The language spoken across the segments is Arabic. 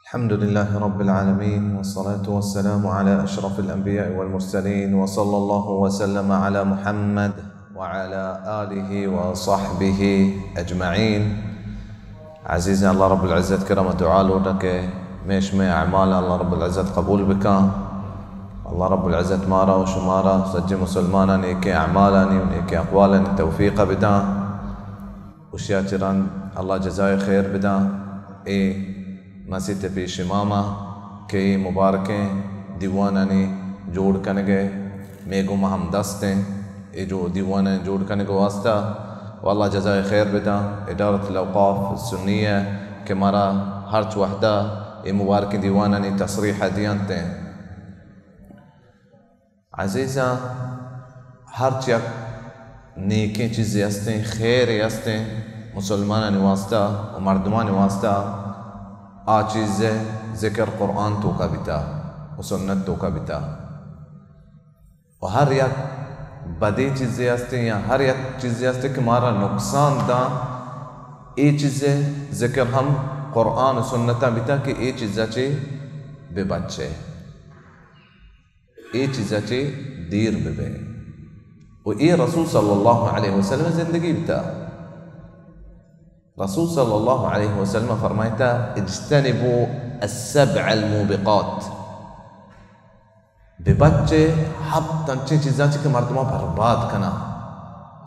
الحمد لله رب العالمين، والصلاة والسلام على أشرف الأنبياء والمرسلين، وصلى الله وسلم على محمد وعلى آله وصحبه أجمعين. عزيزي الله رب العزة كرم دعاء لك ميشمي أعمال الله رب العزة قبول بك. الله رب العزة مارا وشمارا سجي مسلمانا نيكي أعمالاني ونيكي أقوالاني توفيق بدا وشياتران الله جزاي خير بدا مسجد في شمامة के मुबारकें दीवाना ने जोड़ करने गए मेगो महम दस्तें ये जो दीवाना जोड़ करने को वास्ता वाला जज़ाए खैर बिदा इदारत लौक़ाफ़ सुन्निया के मारा हर वहदा ये मुबारकें दीवाना ने तसरीह दियांते अज़ीज़ा हर चक नेके चीज़ें हस्ते खैर हस्ते मुसलमान ने वास्ता और मर्दमान ने वास्ता आ चीज़ें ज़िक्र कुरान तो का बिता और सुन्नत तो का बिता और हर एक बदी चीज़ें हस्ते या हर एक चीज़ें हस्ते कि हमारा नुकसान दा ये चीज़ें ज़िक्र हम कुरान और सुन्नत बिता कि ये चीज़ें चे बेबच्चे ये चीज़ें चे दीर बेबे और ये रसूल सल्लल्लाहु अलैहि वसल्लम ज़िंदगी बिता रसूल सल्लल्लाहु अलैहि वसल्लम फरमाता इज्तनिबू अस्सबअ अलमूबिक़ात बेबच्चे हब तंचे चीज़ां के मर्दमा बर्बाद कना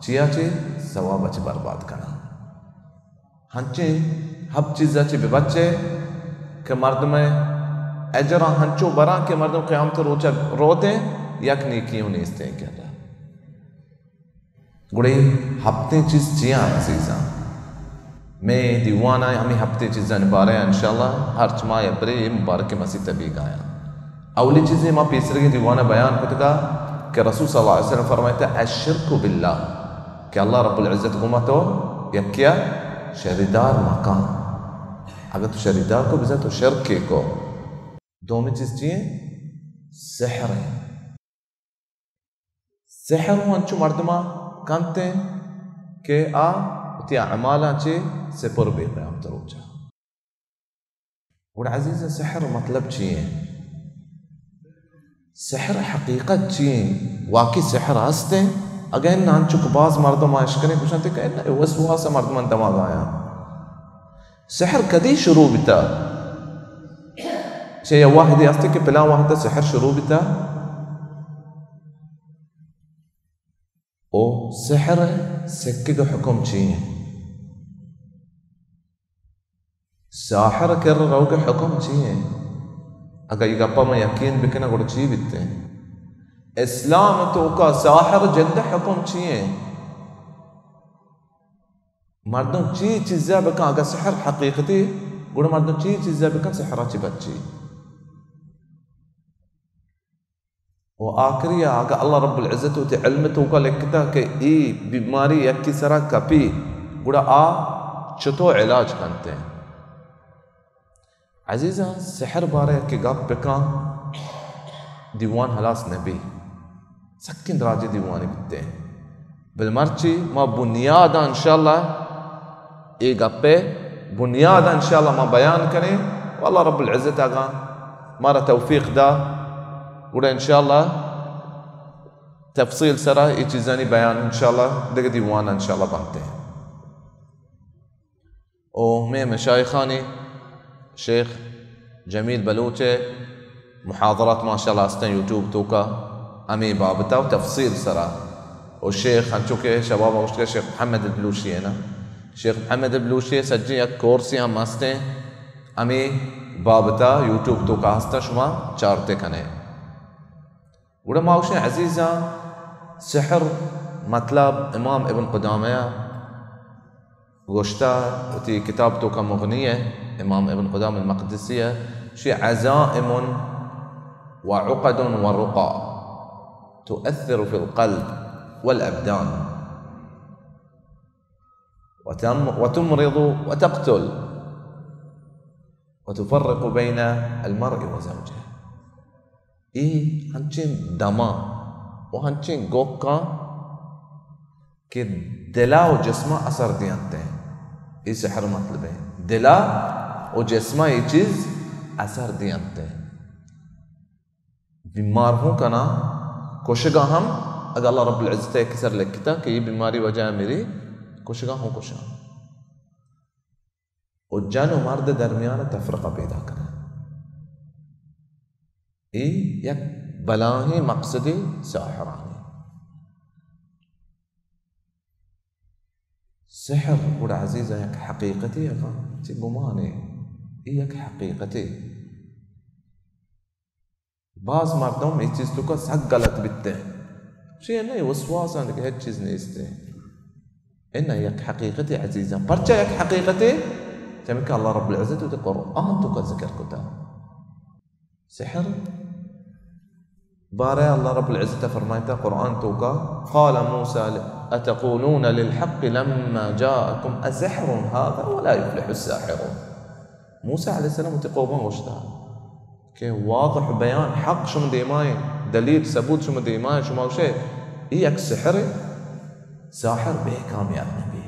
चिया चे सवाब चे बर्बाद कना हंचे हब चीज़ां चे बेबच्चे के मर्दमे अजरा हंचो बरा के मर्दम क़यामत रोचा रोते यक नेकियों ने इस्ते क्या गुड़े हफ्ते चीज़ चिया अज़ीज़ा मैं दीवाना हमें हफ्ते चीज़ें निभारे इंशाल्लाह हर चमा अबरे मुबारक मसीह तभी गाया अवली चीज़ें माँ तीसरे दीवाना बयान कुतगा कि रसूल सल्लल्लाहु अलैहि वसल्लम फरमाते अश्शिर्कु बिल्लाह कि अल्लाह रब्बुल इज़्ज़त को मतो यक्या शरीदार मकान अगर तो शरीदार को बिज़ा तो शिर्क के को दो में चीज़ चाहिए सहर है सहर वो अंचु मर्दमा कांते के आ त्या अमाला चे से पर बेक़याम तरोजा और अज़ीज़ सहर मतलब चाहिए सहर हकीकत चाहिए वाकई सहर हस्ते अगर नानचुक बाज मर्दम आशकने कुछ नहीं कहना वसवा से मर्दमन दमाग आया सहर कदी शुरू बिता शे वाहिद हस्ते के पिला वाहिद सहर शुरू बिता ओ सहर सिक्के का हुक्म चाहिए साहर कर रहो के हुक्म चाहिए अगर ये गप्पा में यकीन बिकना गुड़ चाहिए बिकते हैं इस्लाम तो का साहर जद्द हुक्म चाहिए मर्दों चीज़ बिका अगर सहर हकीकती गुड़ मर्दों चीज़ बिका सहरा ची बच्ची वो आखिरी आगे अल्लाह रब्बुल इज़्ज़त उते इल्म तो का लिखता कि ये बीमारी यकी सरा कपी गुड़ा आ चतो इलाज करते हैं अज़ीज़ा सहर बारे के गप बिका दीवान हलास नबी सकिन राजे दीवाने बिकते हैं बिलमर्ची माँ बुनियाद इंशाल्लाह ये गप्पे बुनियाद इंशाल्लाह माँ बयान करें अल्लाह रब्बुल इज़्ज़त आगा मारा तौफीक दा गुड़ा इंशाल्लाह तफसील सरा ये चीज़ानी बयान इंशाल्लाह देख दीवान इंशाल्लाह बनते हैं ओ मैं मशाइखानी शेख जमील बलूचे मुहादरात माशाल्लाह हस्ते यूट्यूब तो का अमी बाबता और तफसील सरा और शेख हंचो के शबाब उसके शेख मोहम्मद बलूची है ना शेख मोहम्मद बलूची सज्जी एक कोर्स हम हंसते अमी बाबता यूट्यूब तो का हंसता शुमा चारते कने गुड़ा माउशे अज़ीज़ा सहर मतलब इमाम इब्न क़ुदामा गोश्ता उती किताब तो का मुग़नी है इमाम इब्न क़ुदामा al-Maqdisi शे अज़ाइम व उक़द व रुक़ा तुअثر في القلب والأبدان وتمرض وتقتل وتفرق بين المرء وزوجه हंचिन दमा वो हंचिन गोका के दिला और जिस्मा असर दियाते हैं इस सहर मतलब है दिला और जिस्मा ये चीज़ اثر دیانتے بیمار ہوں کنا کوشگاں ہم اگر اللہ رب العزت ایک سر لکھتا کہ یہ بیماری وجہ میری کوشگاں ہوں کوشاں اور جن و مرد درمیان تفرقہ پیدا کرنا یہ یک بلاہی مقصدی ساحرانی سحر بڑا عزیزہ یک حقیقتی ہے چی گمانے یہ یک حقیقتی بعض مردوں میں اس چیز تو کا سک غلط بیتے ہیں شیئے نہیں وسواس آنے کہ ہیچ چیز نہیں استے انہا یک حقیقتی عزیزہ پرچہ یک حقیقتی جمعی کہ اللہ رب العزت تو قرآن تو کا ذکر کتا سحر بارے اللہ رب العزت فرمائتا قرآن تو کا قال موسیٰ أتقولون للحق لما جاءكم أسحر هذا ولا يفلح الساحرون موسى عليه السلام تقوبان وشتا کہ واضح بیان حق شما دیمائیں دلیل ثبوت شما دیمائیں شما وشے یہ ایک سحر ساحر بے کامیاب نبی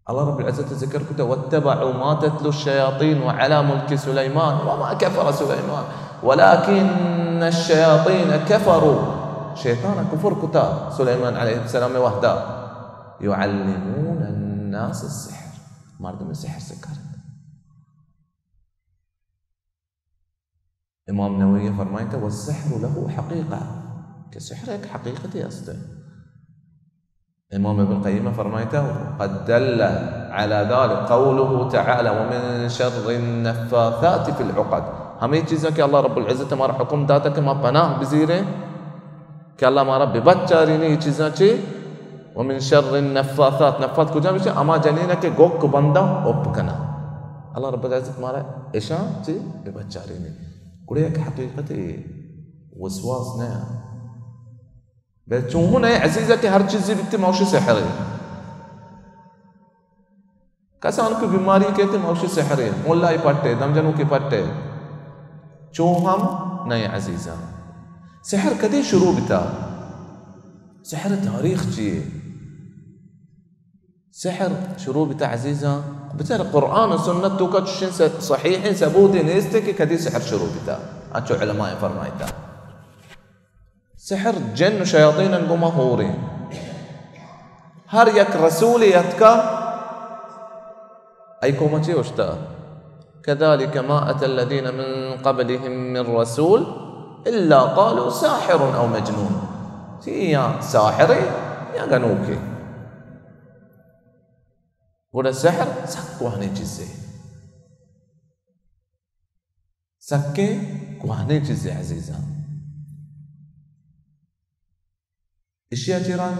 اللہ رب العزت ذکر کتا واتبعوا ما تتلو الشياطين وعلى ملك سليمان وما كفر سليمان ولكن الشياطين كفروا شيطان كفر كتا سليمان عليه السلام وحده يعلمون الناس السحر مردم السحر سكرت امام نووي فرمایتا والسحر له حقيقه كسحر هيك حقيقتي اصلا امام ابن القيم فرمایتا قد دل على ذلك قوله تعالى ومن شر النفاثات في العقد ہمیں چیزیں کہ اللہ رب العزت ہمارا حکم داتا کہ ما پناہ بزیرے کہ اللہ ہمارا ببچاری نہیں چیزیں چی ومن شر النفاثات نفاث کو جانب اما جنینہ کے گوک کو بندہ اوپ کنا اللہ رب العزت ہمارا اشان چی ببچاری نہیں کڑے ایک حقیقت وسواس نہیں بے چونہوں نہیں عزیزہ کہ ہر چیزی بیتی موشی سحر ہے کسان کو بیماری کہتے موشی سحر ہے مولائی پٹے دمجنوں کی پٹے چون ہم نہیں عزیزہ سحر کدی شروع بتا سحر تاریخ چیئے سحر شروع بتا عزیزہ بتر قرآن و سنت تو کا چشن صحیح ثبوت نیستے کہ کدی سحر شروع بتا اچھو علماء فرمائیتا سحر جن و شیاطین انگو مہوری ہر یک رسولیت کا ای کو مچی اشتا كذلك ما أتى الذين من قبلهم من رسول إلا قالوا ساحر أو مجنون يا ساحر يا جنوكي ولا السحر سكواني جزء سكي كواني جزء عزيزا إيش يا جيران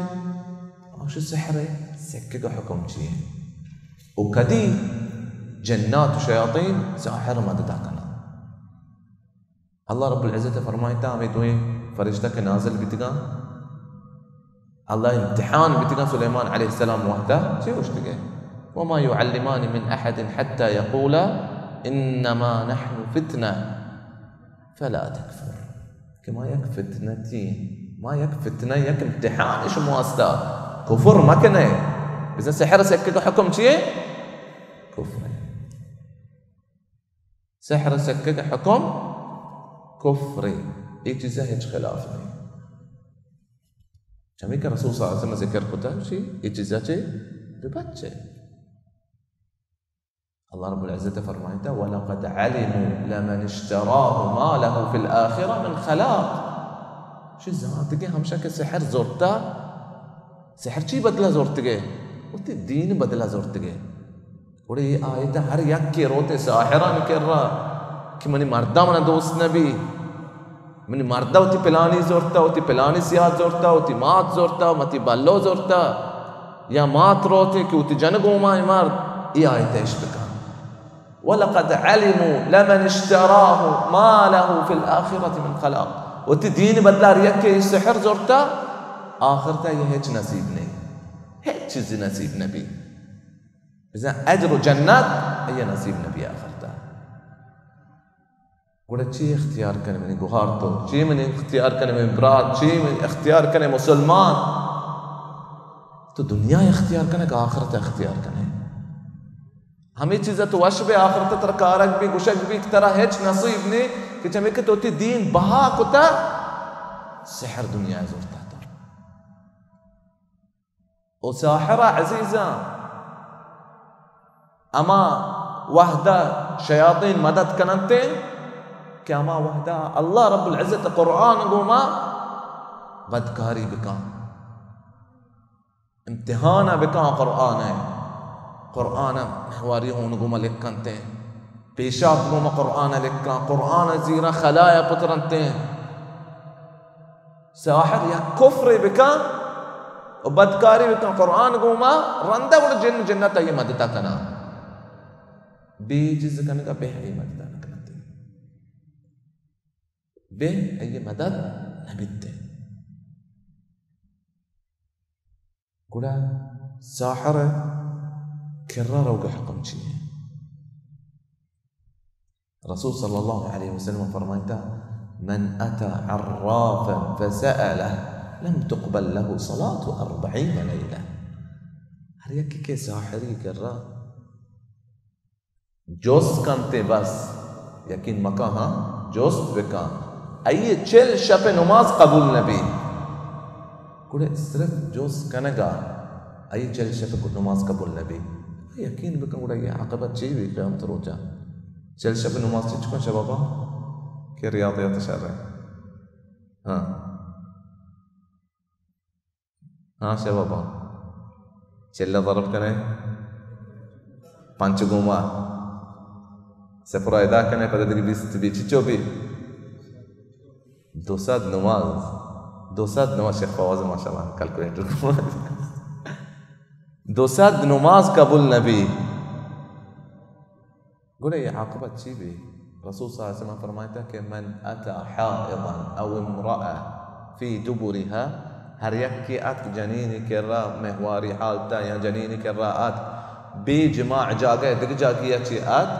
وش السحر سكك حكم شيء وكدي جنات وشياطين ساحر ما تدعكنا الله رب العزة فرمائتا ہمیں دوئیں فرشتہ کے نازل بتگا اللہ امتحان بتگا سليمان عليه السلام وحده چی وشتگے وما يعلمان من أحد حتى يقولا إنما نحن فتنة فلا تكفر كما يك فتنتي ما يك فتنة يك امتحان إيش مواسطة كفر ما كنه إذا سحر سكك حكم شيء كفر سحر سكك حكم كفري إجزا هيج خلاف نہیں جمعی کہ رسول صلی اللہ علیہ وسلم ذکر کتا شی إجزا چے ببچے اللہ رب العزت فرمائتا وَلَقَدْ عَلِمُوا لَمَنِ اشْتَرَاهُ مَا لَهُ فِي الْآخِرَةِ مِنْ خَلَاقٍ شی زمانتگی ہمشہ کے سحر زورتا سحر چی بدلا زورتگے ہوتی دین بدلا زورتگے اور یہ آیت ہر یک کے روتے ساحران کر رہا کہ منی مردہ منا دوست نبی منی مردہ ہوتی پلانی زورتا ہوتی پلانی سیاد زورتا ہوتی مات زورتا ہوتی بلو زورتا یا مات روتے کہ ہوتی جنگوں مائی مرد یہ آیت اشتکا وَلَقَدْ عَلِمُوا لَمَنِ اشْتَرَاهُ مَا لَهُ فِي الْآخِرَةِ مِنْ خَلَاقٍ ہوتی دین بدلا ریک کے سحر زورتا آخرتا یہ ہیچ نصیب نہیں ہیچ چیز نصیب نبی إذا أجر جنات أي نصيب نبي آخرته ولا شيء اختيار كان من جوهرته شيء من اختيار كان من براد شيء من اختيار كان مسلمان تو دنیا اختیار کرنے کا آخرت اختیار کرنے हमें चीज़ें तो वश बे आखिरत तर कारक भी गुशक भी तरह हेच नसीब ने कि चमे के तोती दीन बहा कुता सहर दुनिया जोरता था ओ साहिरा अजीजा अमा वहदा शयातीन मदद कनते क्या अमा वहदा अल्लाह रब्बुल इज्जत कुरान गुमा बदकारी बिका इम्तिहान बिका कुरान हवारी होन गुमा लिखते पेशाब गुमा कुरान लिखा कुरान जीरा खलाया पुत्रनते साहिर या कुफ्र बिका और बदकारी बिका कुरान गुमा रंदा और जिन जन्नत ये मदद कना बीजिज कन का बेहरी मदद करते बे ये मदद नबिते गुड़ा साहिर كرر وحكم شيء رسول صلى الله عليه وسلم فرمايته من أتى عرافا فسأله لم تقبل له صلاة 40 ليلة هل يكي كي ساحري كرر جوز كانت بس يكين مكانها جوز بكان أي تشل شب نماز قبول نبي كل صرف جوز كنجا أي تشل شب نماز قبول نبي यकीन बिकम उड़ा ये आकबत चाहिए भी क़यामत रोजा चल शब नमाज से चुका शबाबा के रियादियत शर है हाँ शबाबा चल ضرب कने पांच गुमा सफरा अदा कने पता तेरी बीच चोबी दो सात नमाज शेख फवाज माशाल्लाह कैलकुलेटर दो सात नमाज कबूल नबी गुड़े ये आकबत ची भी रसूल सल्लल्लाहु अलैहि वसल्लम फरमाता कि मन अता हाइदन अव इम्रअ फी दुबुरिहा हर यक्की अत जनीनी कर्रा महवारी हालता या जनीनी कर्रा अत बेजमाዕ जागे दिग जागी अच्छी अत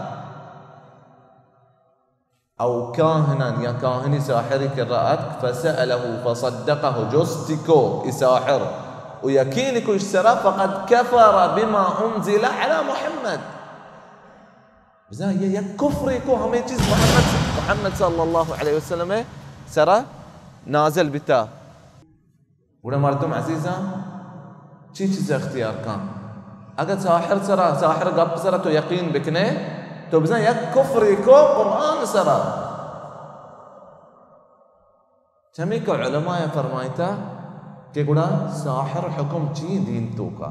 अव काहनन या काहनी साहिरी कर्रा अत फसअलहु फसद्दक़हु जुस्तिको इसाहिर ويكينك اشترى فقد كفر بما أنزل على محمد بزاي كفركو هم چیز محمد صلى الله عليه وسلم سرى نازل بتا ولا مردم عزيزة چیز اختیار کن اگر ساحر قب سرى تو يقين بكنه تو بزاي كفركو قرآن سرى چمیکو علماء فرمایتا कि गुड़ा साहिर हुक्म ची दीन तो का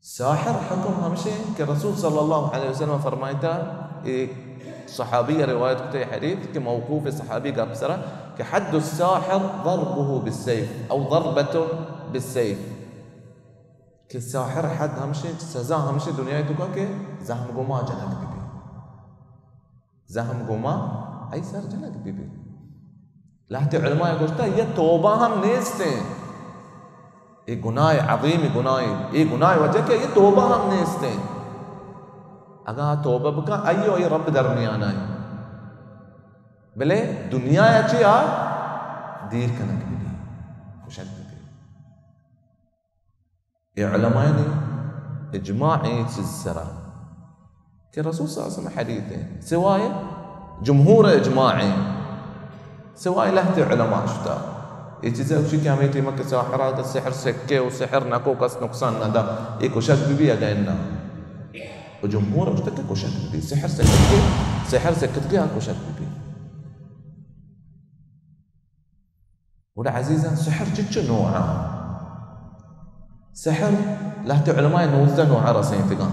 साहिर हुक्म हमसे कि रसूल सल्लल्लाहु अलैहि वसल्लम फरमाता एक सहाबी रिवायत करते हदीथ कि मौकूफ सहाबी का बसरा कि हद الساحر ضربه بالسيف او ضربته بالسيف कि साहिर हद हमसे सजा हमसे दुनिया तो का कि जहम गुमा जनक बीबी जहम गुमा आई सर जनक बीबी लाते उलमा गुस्ता ये तौबा हम नेस्ते ये गुनाह अज़ीम गुनाह वजह के ये तौबा हम नेस्ते अगर तौबा बका अयो ये रब दरमियान आए भले दुनिया अच्छी आ दीर कनक भी खुशक भी ये उलमा ने इजमाई सिलसिला कि रसूल सल्लल्लाहु अलैहि वसल्लम हदीथ है सिवाय जमहूर इजमाई سواء لهتي علماء شتا يجزا وشي كاميتي مكة ساحرات السحر سكة وسحر نكو كس نقصان ندا إيكو شك بيبي أجانا وجمهور اشتكى كو شك بيبي سحر سكت كو شك بيبي ولا عزيزة سحر جتش نوعا سحر لهتي علماء نوزده نوعا راسين تقان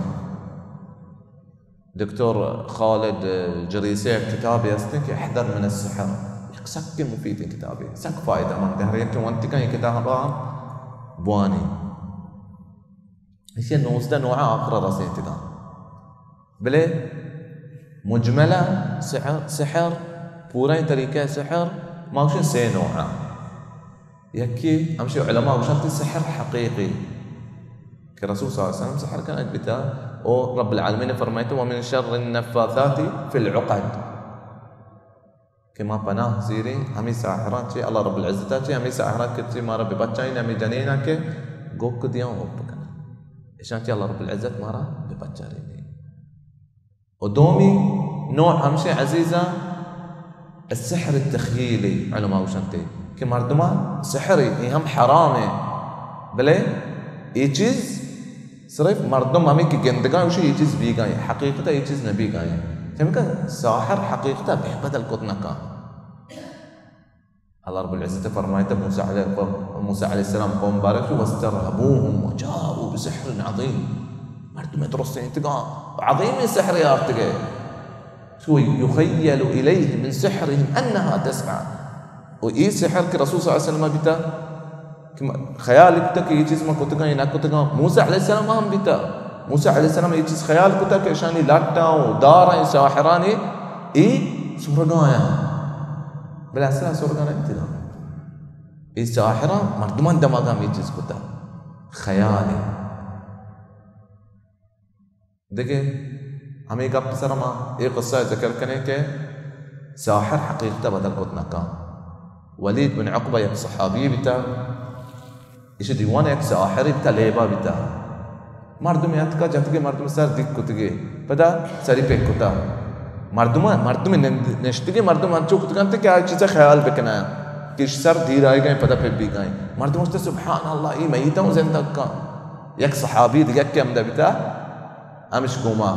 دكتور خالد الجريسي كتاب يستك احذر من السحر سك مفيد كتابي سك فائدة من دهريك وانت كان كتابا بواني هي نوزده نوعا آخر راسيتي دا بلي مجملة سحر پورا طريقة سحر ما وش سي نوعا يكي امشي علماء وشرط السحر حقيقي كرسول صلى الله عليه وسلم سحر كان اثبتا او رب العالمين فرميته ومن شر النفاثات في العقد كما پناه زيري همي ساحرات شي الله رب العزة شي همي ساحرات كتي ما ربي بچائين همي جنينا के गोक दिया हो पकना عشان الله رب العزة مرة ببجاريني. ودومي نوع همشي عزيزة السحر التخيلي علماء وشنتي كمردما سحري هم حرامي بلي يجيز صرف مردم همي كي جندگان وشي يجيز بيگاي حقيقته يجيز نبيگاي تمكن ساحر حقيقته بدل كتنكا. الله رب العزة فرمايته موسى عليه السلام قوم بارك واسترهبوهم وجاءوا بسحر عظيم. مردم يترصين تقع عظيم السحر يا ارتقى شو يخيل اليه من سحرهم انها تسعى. وايه سحر كرسول صلى الله عليه وسلم بتا خيالك بتا كي يجيز ما كتقع هناك كتقع. موسى عليه السلام ما هم بتا موسى عليه السلام يجيز خيالك بتا كشاني لاتا ودارا ساحراني ايه سورقايا بلا سلا سورقانا ابتدا ايه ساحرة مردمان دماغام يجيز بتا خيالي. देखिए हमें एक आप सरमा एक क़स्सा ज़िक्र करें कि साहिर हकीकत बदल उतना का वलीद बिन उक़बा एक सहाबी बिता इसे दीवान एक साहिर बिता लेबा बिता मर्दुम याद का जब के मर्दुम सर दिख कुतगे पता सरी पे कुता मर्दुम नेश्तगे मर्दुम अंचो कुतगंते क्या चीज़ ख्याल बिकना कि सर धीर आए गए पता पे भी गए मर्दुम उससे सुभान अल्लाह ये मैं ही तो ज़िंदा का एक सहाबी दिख के हम दबिता أمش قوما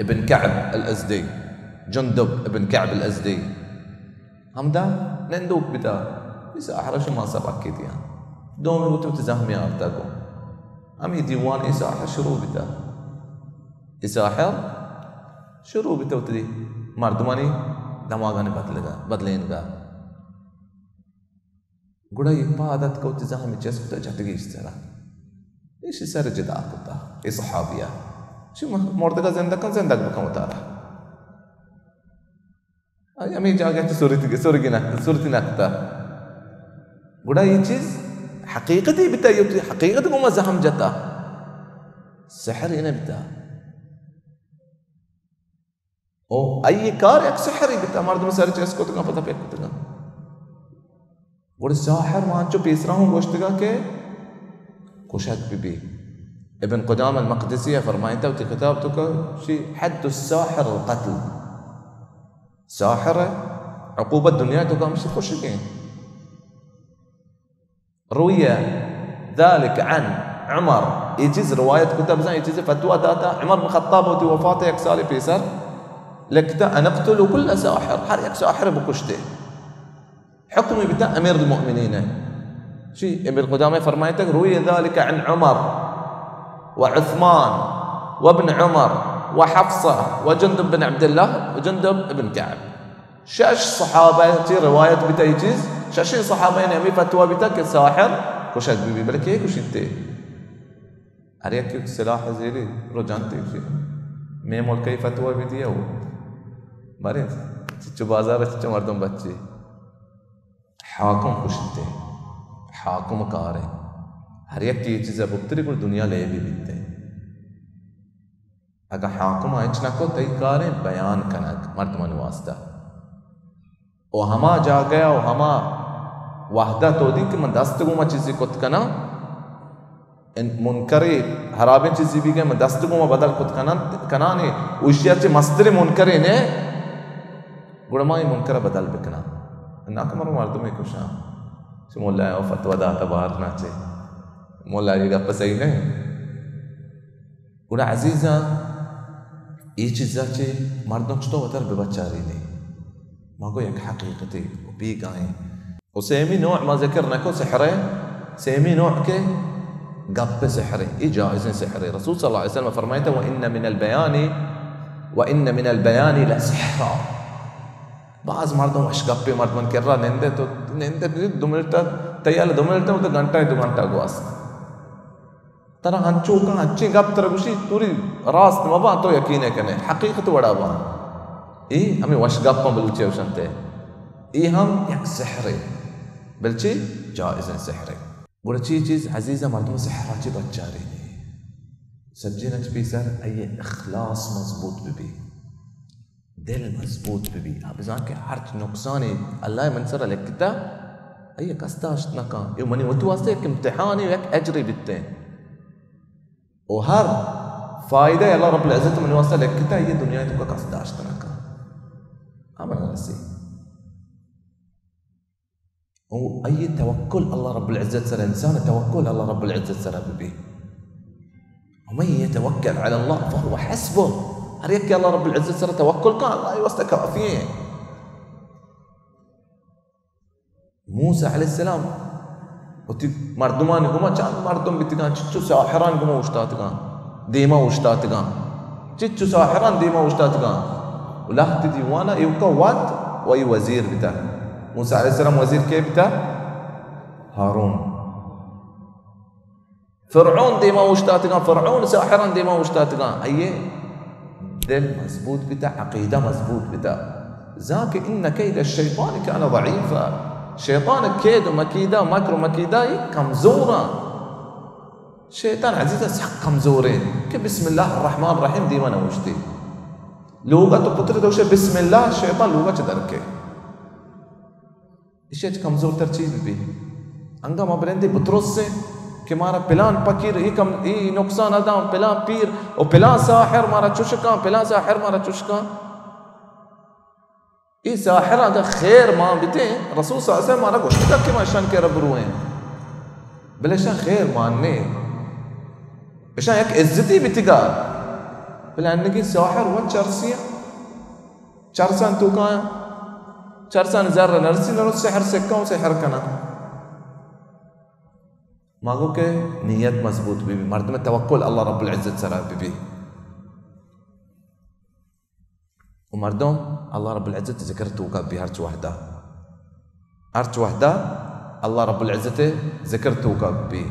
ابن كعب الأزدي جندب ابن كعب الأزدي همدا نندوك بدا يساحر شو ما سبق كده دومي وتتزاهم يا أرتاكم أمي ديوان يساحر شروع بدا يساحر شروع بدا وتدي مردماني دماغاني بدلينغا गुड़ा इप्पा आदत को तिज़ाह में चेस कुता जाते इस तरह इस सर जदा कुता इस सहाबिया شو مرتقى زندق بكم ترى أي أمي جاءت صورتي نكتة بودا ये चीज़ حقيقتي بتا يبتي حقيقة को मज़ा हम जाता سحر इन्हें بتا ओ أي كار एक سحر بتا मर्द में सारे चीज़ को तो क्या पता पे कुछ ना बड़े साहर वहाँ जो पेश रहा हूँ गोश्त का के कुशात बीबी ابن قدامة المقدسية فرمايته في كتابته شيء حد الساحر القتل ساحرة عقوبة الدنيا تقام شيء خشكين. روي ذلك عن عمر يجيز رواية كتاب زين يجيز فتوى داتا عمر بن الخطاب وتي وفاته يكسالي بيسر لكتا أن اقتلوا كل ساحر حريق ساحر بكشته حكمي بتاع أمير المؤمنين شيء ابن قدامة فرمايته روي ذلك عن عمر وعثمان وابن عمر وحفصة وجندب بن عبد الله وجندب بن كعب شاش صحابة رواية بتا يجيز شاشين صحابين يمي فتوى بتا كساحر كشت بيبي بلك هيك وشتي أريك سلاح زيري رجانتي وشي ميمول كي فتوى بيدي أو مريض تشو بازار تشو مردم بچي حاكم كشتي حاكم كاري हर एक चीज़ बुक्तरी को दुनिया ले भी बिकते हैं अगर हाकुम आइचना को तय कारे बयान कनक मर्दमन वास्ता और हमा जा गया और हमा वाहदा तो दी कि मैं दस्त को मैं चीज़ी कुछ कना इन मुनकरे हराबें चीज़ी भी के मैं दस्त को मैं बदल कुछ कना ने उशिया चे मस्तरे मुनकरे ने गुड़माई मुनकरा बदल बिकना ना कमर मर्दमें कुछ ना चुमोला और फतवा दाता बाहर ना चे مولا يقف سينه ولا عزيزة إيش الزاتي مردم شتو وتر ببتشاريني ما قويك حقيقتي وبيقاي وسيمي نوع ما ذكرنا كو سحرين سيمي نوع كي قب سحري إيه جائز سحري رسول صلى الله عليه وسلم فرميته وإن من البيان لسحرا بعض مردم اش قبي مردم كرا ننده دوملتا تيال دوملتا وده घंटा 2 घंटा गुआस तरह हंचो का अच्छी गप तरह गुशी पूरी रास्त मबा तो यकीन है कने हकीकत बड़ा बा ए हमें वश गप में बलूचे वशंते ए हम एक सहरे बल्कि जायज़ सहरे बड़ी चीज़ अजीज़ा मर्दों सहराची बच्चारी ने सज्जनच भी सर अये इखलास मजबूत भी दिल मजबूत भी आप जान के हर नुकसान अल्लाह मंसर लिखता अये कस्ताश नका ये मनी वतु वास्ते एक इम्तिहान है एक अजरी बिते وهر فائدة الله رب العزة من واسطة لكتا هي دنيا تو کا قصد داشتنا کا عمل رسي أي توكل الله رب العزة سر إنسان توكل الله رب العزة سر به ومن يتوكل على الله فهو حسبه هريك الله رب العزة سر توكل كان الله يوستك فيه موسى عليه السلام وتي مردمان گما چند مردم بیتگان چچو ساحران گما وشتاتگان دیما وشتاتگان چچو ساحران دیما وشتاتگان ولحت ديوانا يوكا وات وي وزير بتا موسى عليه السلام وزير كيف بتا هارون فرعون ديما وشتاتگان فرعون ساحران ديما وشتاتگان اي دل مزبوط بتا عقيدة مزبوط بتا ذاك إن كيد الشيطان كان ضعيفا شيطان كيد ومكيدة ومكر ومكيدة كمزورة شيطان عزيزة سحق كمزورين بسم الله الرحمن الرحيم ديما نوشتي لوغا تو پتر دوشة بسم الله شيطان لوغا چدركي इसे कमजोर तर चीज भी अंगा मबरेंदे बुतरोस से कि मारा पिलान पकीर ये नुकसान अदाम पिलान पीर और पिलान साहिर मारा चुशका पिलान साहिर मारा चुशका ये साहिर अगर खैर मां बिते रसूल सल्लल्लाहु अलैहि वसल्लम मारा गोश्त के माशान के रब रुए बलेशा खैर मानने बशा एक इज्जती बितिगा बिलान की साहिर व चरसिया चरसान तो का चरसान ज़र्रा नरसी नरस सहर से कौन सहर कना मागो के नियत मजबूत भी मर्द में तवक्कुल अल्लाह रब्बुल इज़्ज़त सरा भी ومردم الله رب العزة ذكرته كبي هرش وحده الله رب العزة ذكرته كبي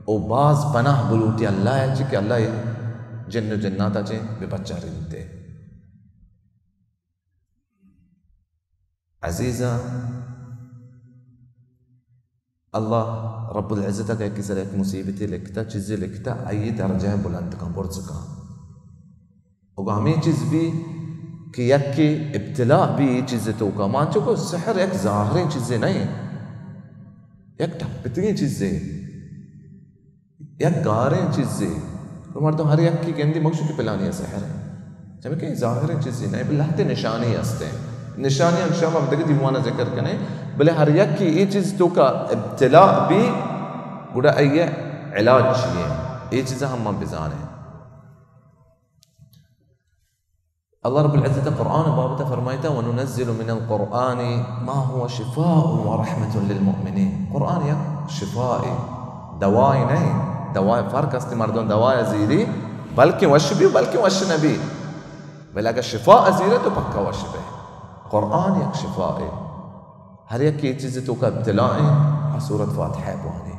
وباز پناه بلوتي الله يلجي کہ الله جن جنات اچے ببچاری دیتے عزيزة الله رب العزة کا کسی لئے مصیبتی لکھتا چیزی لکھتا آئی درجہ بلند کا برز کا اور ہمیں چیز بھی کہ یک کی ابتلاء بھی چیزیں تو کا مان چکو سحر ایک ظاہرین چیزیں نہیں یک ٹھپتگیں چیزیں یک گاریں چیزیں اور مردم ہر یک کی گندی مقصود کی پلانی ہے سحر ہے جب کہ ظاہرین چیزیں نہیں بلہ تے نشانی ہستے ہیں نشانیاں انشاءاللہ بدگی دیوانا ذکر کرنے بلے ہر یک کی یہ چیز تو کا ابتلاء بھی گوڑا ایے علاج چیئے یہ چیزیں ہم بزان ہیں اللہ رب العزت قرآن بابتا فرمائتا وَنُنَزِّلُ مِنَ الْقُرْآنِ مَا هُوَ شِفَاءٌ وَرَحْمَةٌ لِلْمُؤْمِنِينَ قرآن یک شفائی دوائی نہیں دوائی فرق استی مردون دوائی زیری بلکہ وش بھی بلکہ وش نبی بلکہ اگر شفاء زیرے تو پکا وش بھی قرآن یک شفاء ہر یک کی چیزیں تو کا ابتلاء سورة فاتحہ بوانی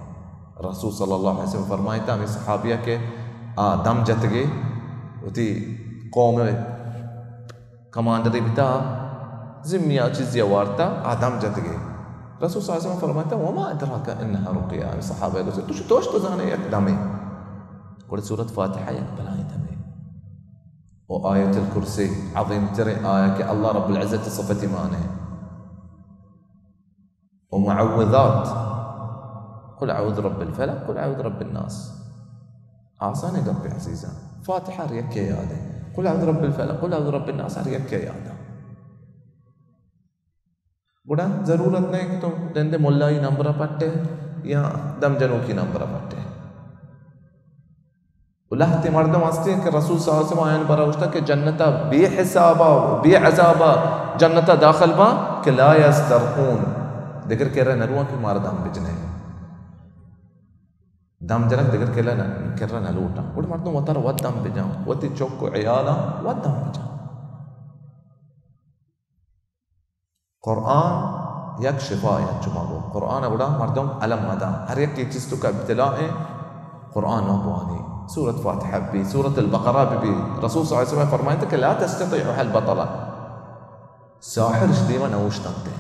رسول صلی اللہ علیہ وسلم فرمائتا ہمیں صحابیہ کے دم جت گئے وتی قوم کمانڈری بتا زمیہ چیزیں وارتا دم جت گئے رسول صلی اللہ علیہ وسلم فرمائتا وما ادراک انہا رقیہ ہمیں صحابیہ کو سے توش تو زانے یک دمیں اور سورة فاتحہ یک بلائیں دمیں وآية الكرسي عظيم ترى آية الله رب العزة صفة إيمانه ومعوذات قل أعوذ رب الفلق قل أعوذ رب الناس آسان قلبي عزيزا فاتحة ريك ياده قل أعوذ رب الفلق قل أعوذ رب الناس ريك ياده بڑا ضرورت نہیں کہ تم دندے ملائی نمبر پٹے یا دم جنو کی نمبر پٹے ولحت مردم ہستے ہیں کہ رسول صلی اللہ علیہ وسلم آیان برا ہوشتا کہ جنتا بے حسابا بے عذابا جنتا داخل با کہ لا یسترقون دیکھر کہہ رہا نروان کہ مارا دم بجنے دم جنک دیکھر کہہ رہا نلوٹا اور مردم وطر ود دم بجاؤں وطی چوک کو عیالا ود دم بجاؤں قرآن یک شفا یک چمارو قرآن اگڑا مردم علم مدا ہر یک کی چیز تو کا ابتلاء قرآن نبوانی سورة فاتحة بي سورة البقرة بي رسول صلى الله عليه وسلم فرمائته لا تستطيعها البطلة ساحر شديما نوش تنتے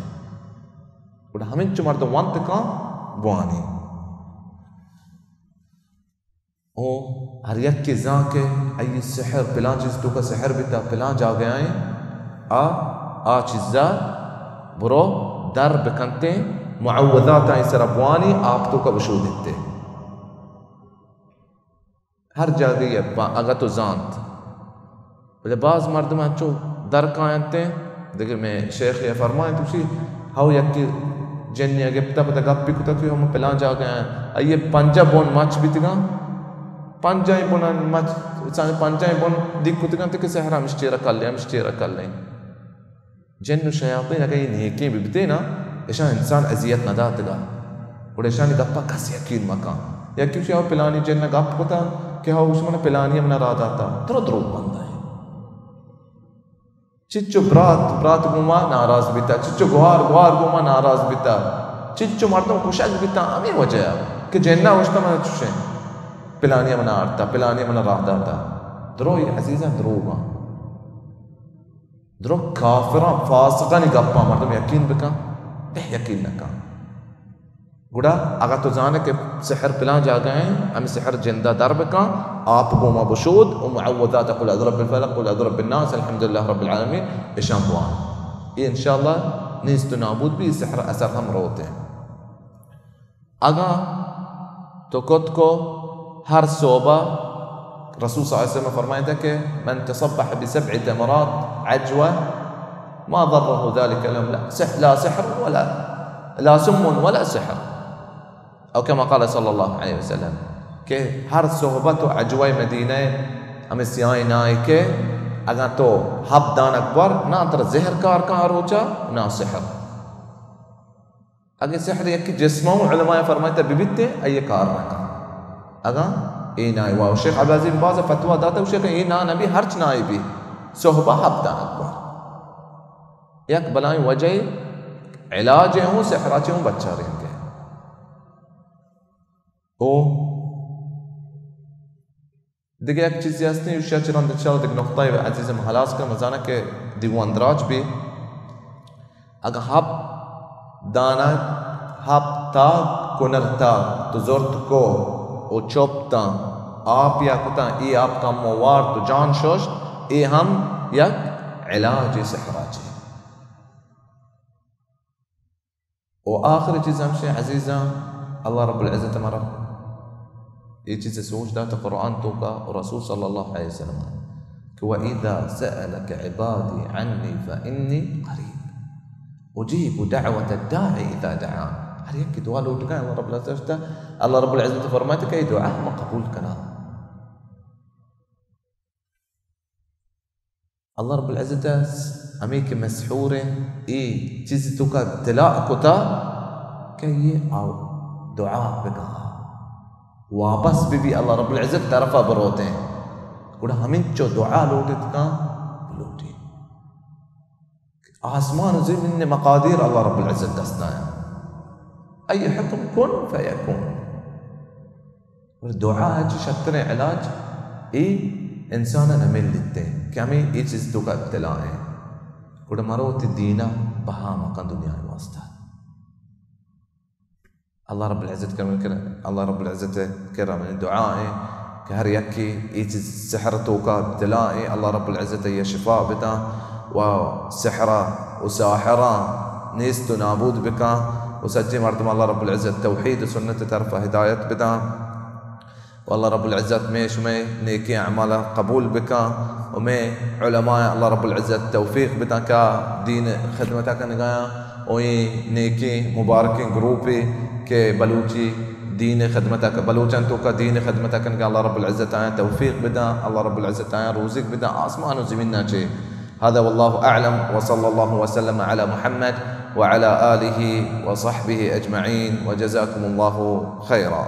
اور ہمیں چو مردم وانت کا بوانی او ہر یک کی زان کے ای سحر پلان چیز تو کا سحر بیتا پلان جا گیا ہیں چیزا برو در بکنتے معوذات آئی سر بوانی آپ تو کا بشو دیتے हर जगह अगर तो जानत बोले बाज मर्दम चो दर कायते देखिए मैं शेख ये फरमाए तुसी हाउ यकी जन्य गिफ्ता पता गप्पी कुता कि हम पला जा गए ये पंजा बोन मच बितगा पंजा बोन मच साने पंजा बोन दिक कुतगा ते के सहरा मिश्तीरा कर ले जन्न शयातीन अगर नेकी बिबतेना ऐसा इंसान अजियत न दातगा और ऐसा गप्पा कस यकीन मकान या क्यों से पिलानी जन्न गप कुता कि हाउ उसमें पिलानी मना रात आता द्रो बंदा है चिच्चो ब्रात गुमा नाराज बिता चिच्चो गुहार गुमा नाराज बिता चिच्चो मर्दों खुशक बिता हमें वजह कि जन्ना उष्टा मना चुशे पिलानी मना आरता पिलानी मना रात आता द्रो ये अजीजा द्रो काफिरा फासिका नि गप्पा मर्दम यकीन बिका यकीन नका गुड़ा अगर तो जाने के सिहर पिला जा गए हम सिहर जिंदा दर बिका आप गोमा बशूद उमुअव्वज़ात कुल अज़ु रब्बिल फलक कुल अज़ु रब्बिन नास अल्हम्दुलिल्लाह रब्बिल आलमीन इशाम बुआन ये इंशाअल्लाह नीस्त नाबूद भी सिहर असर हम रोते हैं अगा तो खुद को हर सोबा रसूल सल्लल्लाहु अलैहि वसल्लम फरमाया था कि मन तसब्बह बिसब्'i तमरात अजवा मा ضره ذلك اليوم لا سحر ولا لا سم ولا سحر أو كما قال صلى الله عليه وسلم कि हर सोहबत अजवाय मदीने हमें सियाई नाई के अगर तो हब दान अकबर ना तर जहर कार का रोचा ना सिहर अगर सिहर एक जिस्मों उलमाए फरमाते बिबिते अये कार ना अगर ए नाई वाओ शेख अब्दुल अजीज बाज़ फतवा दाता उसे कि ए ना नबी हर्च नाई भी सोहबा हब दान अकबर एक बलाई वजह इलाज हूँ सिहराचे हूँ बच्चा रहेंगे ओ देखिए एक चीज़ यास्ती उशिया चिरांद इंशाअल्लाह देख नुक्ता है अजीज़ महलास का मजाना के दिवांद्राज भी अगर हब दाना हब ता कुनरता तो जोर्त को ओ चोपता आप या कुता ये आपका मोवार तो जान शोश ये हम यक इलाज सिहराचे और आखिरी चीज़ हमसे अजीज़ा अल्लाह रब्बुल इज़्ज़त हमारा ये चीज़ें सोच दाता कुरान तो का और रसूल सल्लल्लाहु अलैहि वसल्लम कि वइज़ा सअलक इबादी अन्नी फ़इन्नी क़रीब उजीबु दअवत अद्दाई इज़ा दअान हर एक की दुआ लौट गए अल्लाह रब्बुल इज़्ज़त फरमाते कि दुआ हम कबूल करा अल्लाह रब्बुल इज़्ज़त हमें के मसहूर ये चीज़ तो का इब्तिला कुता कि ये आओ दुआ बिका वापस भी अल्लाह रब्बुल इज़्ज़त तरफा बरोते हैं गुड़ा हमें जो दुआ लौटे का लौटे आसमान ज़मीन ने मकादीर अल्लाह रब्बुल इज़्ज़त दस्ता है अय हुक्म कुन फयकुन और दुआ है जो शक्कर इलाज ये इंसान न मिल लेते हैं कि हमें ये चीज़ तो का इब्तिला है गुड़ा मारो दीना बहा मकान दुनिया में वास्ता अल्लाह रब्बुल इज़्ज़त अल्लाह रब्बुल इज़्ज़त करा में दुआ है कि हर यकी ये चीज़ सिहरतों का इब्तिला है अल्लाह रब्बुल इज़्ज़त ये शिफा बिता व सिहरा व साहिरा नीस्त नाबूद बिका व सच्चे मर्दम अल्लाह रब्बुल इज़्ज़त तौहीद सुन्नत तरफ हिदायत बिता व अल्लाह रब्बुल इज़्ज़त में शुमें नेकी अमाल कबूल बिका व में उलमा अल्लाह रब्बुल इज़्ज़त तौफीक बिता का दीन खिदमत का नगाया और ये नेकी मुबारक ग्रुप के बलूची दीन खदमत का बलूचन तो का दीन खदमत का अल्लाह रब्बुल इज़्ज़त आया तौफीक बिदा अल्लाह रब्बुल इज़्ज़त आया रोज़िक बिदा आसमान व ज़मीन नाचे هذا والله أعلم وصلى الله وسلم على محمد وعلى آله وصحبه أجمعين وجزاكم الله خيرا.